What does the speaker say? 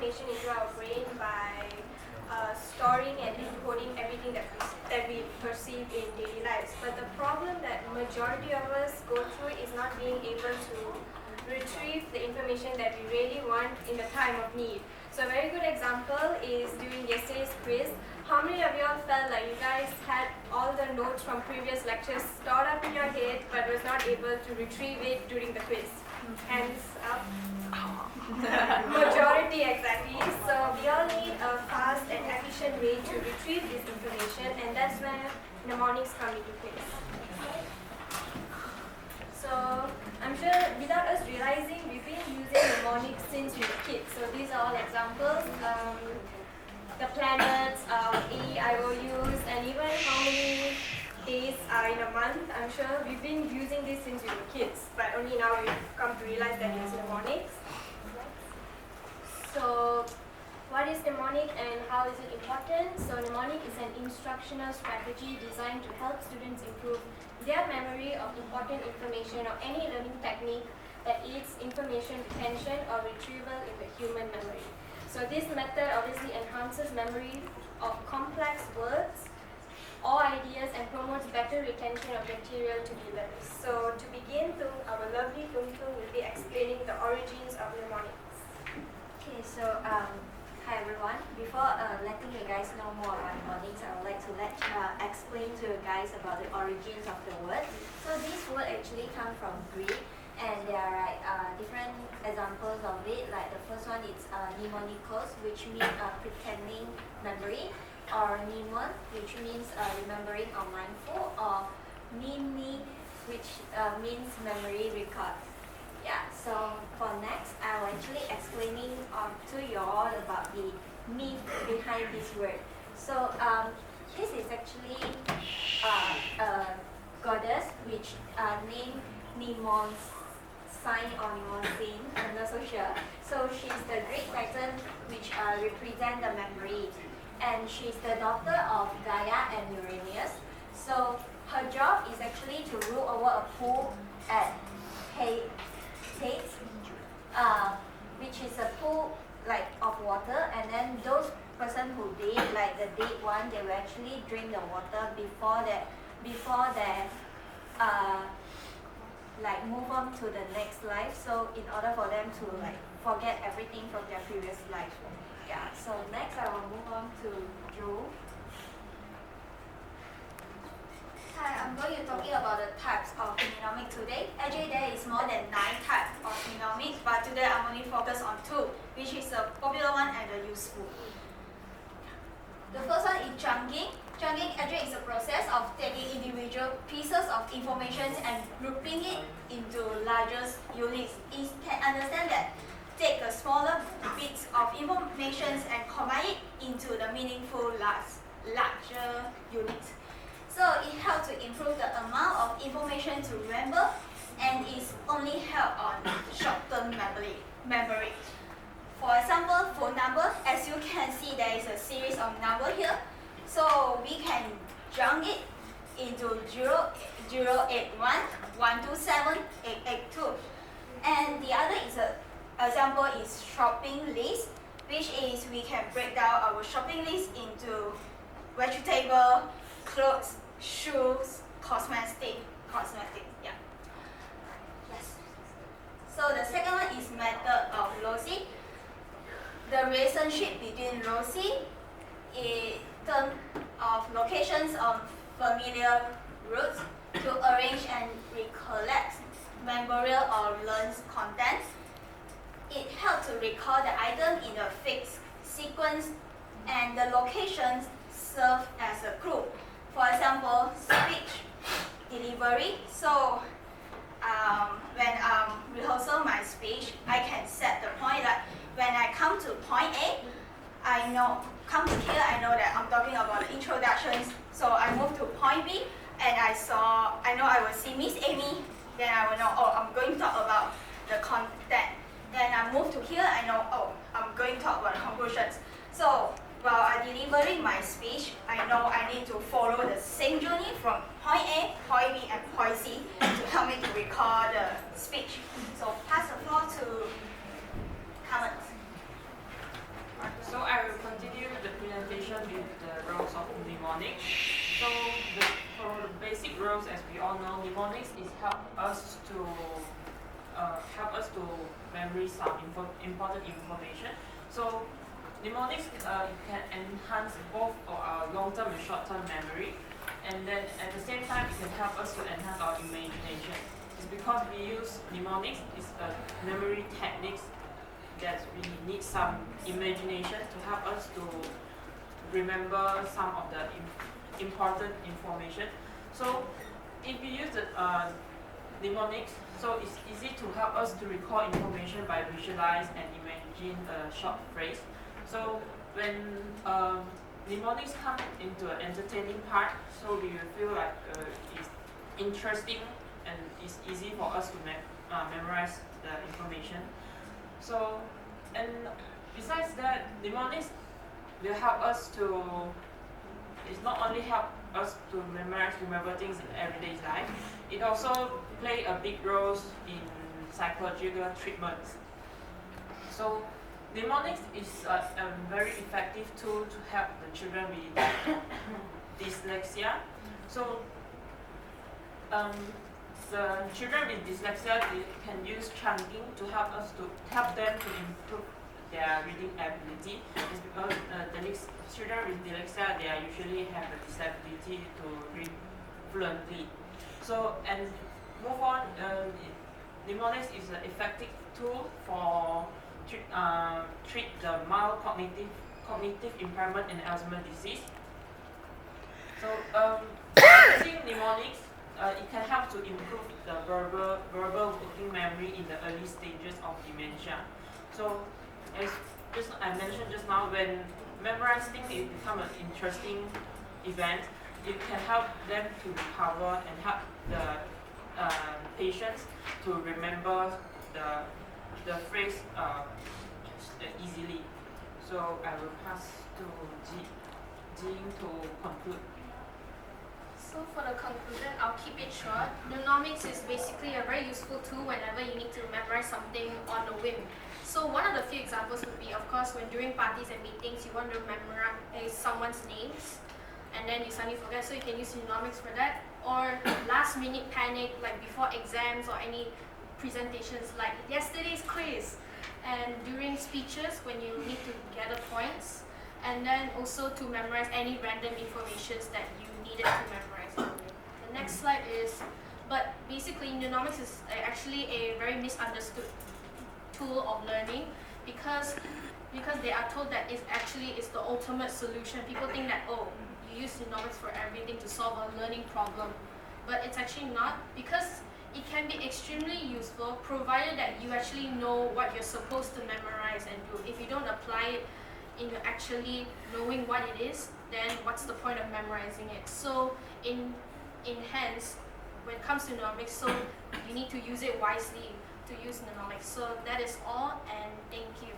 information into our brain by storing and encoding everything that we perceive in daily lives. But the problem that majority of us go through is not being able to retrieve the information that we really want in the time of need. So a very good example is during yesterday's quiz. How many of you all felt like you guys had all the notes from previous lectures stored up in your head but was not able to retrieve it during the quiz? Hands up. Majority, exactly. So we all need a fast and efficient way to retrieve this information, and that's where mnemonics come into place. So I'm sure without us realizing, we've been using mnemonics since we were kids. So these are all examples. The planets, AEIOUs, and even how many days are in a month. I'm sure we've been using this since we were kids, but only now we've come to realize that it's mnemonics. So what is mnemonic and how is it important? So mnemonic is an instructional strategy designed to help students improve their memory of important information or any learning technique that aids information retention or retrieval in the human memory. So this method obviously enhances memory of complex words or ideas and promotes better retention of material to be learned. So to begin, our lovely Tung Tung will be explaining the origins of mnemonics. Okay, so hi everyone. Before letting you guys know more about mnemonics, I would like to explain to you guys about the origins of the word. So this word actually comes from Greek, and there are different examples of it. Like the first one is mnemonicos, which means pretending memory, or mnemon, which means remembering or mindful, or mnemonic, which means memory record. Yeah, so for next, I will actually explaining to you all about the myth behind this word. So this is actually a goddess which named Mnemons. Sign or Mnemosyne, I'm not so sure. So she's the Greek titan which represent the memory, and she's the daughter of Gaia and Uranus. So her job is actually to rule over a pool at Thebes, which is a pool like of water, and then those person who dead, like the dead one, they will actually drink the water before they like move on to the next life. So in order for them to like forget everything from their previous life. Yeah, so next I will move on to Joe. Hi, I'm going to be talking about the types of mnemonics today. Actually there is more than 9 types of mnemonics, but today I'm only focused on 2, which is the popular one and the useful. The first one is chunking. Chunking actually is a process of taking individual pieces of information and grouping it into larger units. You can understand that take the smaller bits of information and combine it into the meaningful larger units. So it helps to improve the amount of information to remember, and is only help on short-term memory. For example, phone number, as you can see, there is a series of numbers here. So we can junk it into 0081 127 882. And the other example is shopping list, which is we can break down our shopping list into vegetable, clothes, shoes, cosmetic. Yeah. Yes. So the second one is method of Rossi. The relationship between Rossi is terms of locations on familiar routes to arrange and recollect memorial or learned content. It helps to record the item in a fixed sequence, and the locations serve as a clue. For example, speech delivery. So when I'm rehearsing my speech, I can set the point that when I come to point A, I know, come to here, I know that I'm talking about the introductions. So I move to point B, and I know I will see Miss Amy, then I will know, oh, I'm going to talk about the content. Then I move to here, I know, oh, I'm going to talk about the conclusions. So while I'm delivering my speech, I know I need to follow the same journey from point A, point B, and point C to help me to record the speech. So pass the floor to Carmen. all know, mnemonics is help us to memory some important information. So mnemonics can enhance both our long-term and short-term memory, and then at the same time it can help us to enhance our imagination. It's because we use mnemonics, it's a memory techniques that we need some imagination to help us to remember some of the important information. So if you use the mnemonics, so it's easy to help us to recall information by visualize and imagine a short phrase. So when mnemonics come into an entertaining part, so we will feel like it's interesting and it's easy for us to memorize the information. So, and besides that, mnemonics will help us to, it's not only help us to remember things in everyday life, it also play a big role in psychological treatments. So mnemonics is a very effective tool to help the children with dyslexia. So the children with dyslexia can use chunking to help them to improve their reading ability. It's because the children with dyslexia, they usually have a disability to read fluently. So, and move on, mnemonics is an effective tool for treat the mild cognitive impairment in Alzheimer's disease. So using mnemonics, it can help to improve the verbal working memory in the early stages of dementia. So as I mentioned just now, when memorizing it becomes an interesting event, it can help them to recover and help the patients to remember the phrase easily. So I will pass to Jean to conclude. So for the conclusion, I'll keep it short. Mnemonics is basically a very useful tool whenever you need to memorize something on a whim. So one of the few examples would be, of course, when during parties and meetings you want to memorize someone's names and then you suddenly forget, so you can use mnemonics for that. Or last minute panic, like before exams or any presentations like yesterday's quiz. And during speeches when you need to gather points. And then also to memorize any random information that you needed to memorize. The next slide is, but basically mnemonics is actually a very misunderstood tool of learning because they are told that it actually is the ultimate solution. People think that, oh, you use mnemonics for everything to solve a learning problem. But it's actually not, because it can be extremely useful provided that you actually know what you're supposed to memorize and do. If you don't apply it into actually knowing what it is, then what's the point of memorizing it? So in hence, when it comes to mnemonics, so you need to use it wisely to use mnemonics. So that is all, and thank you.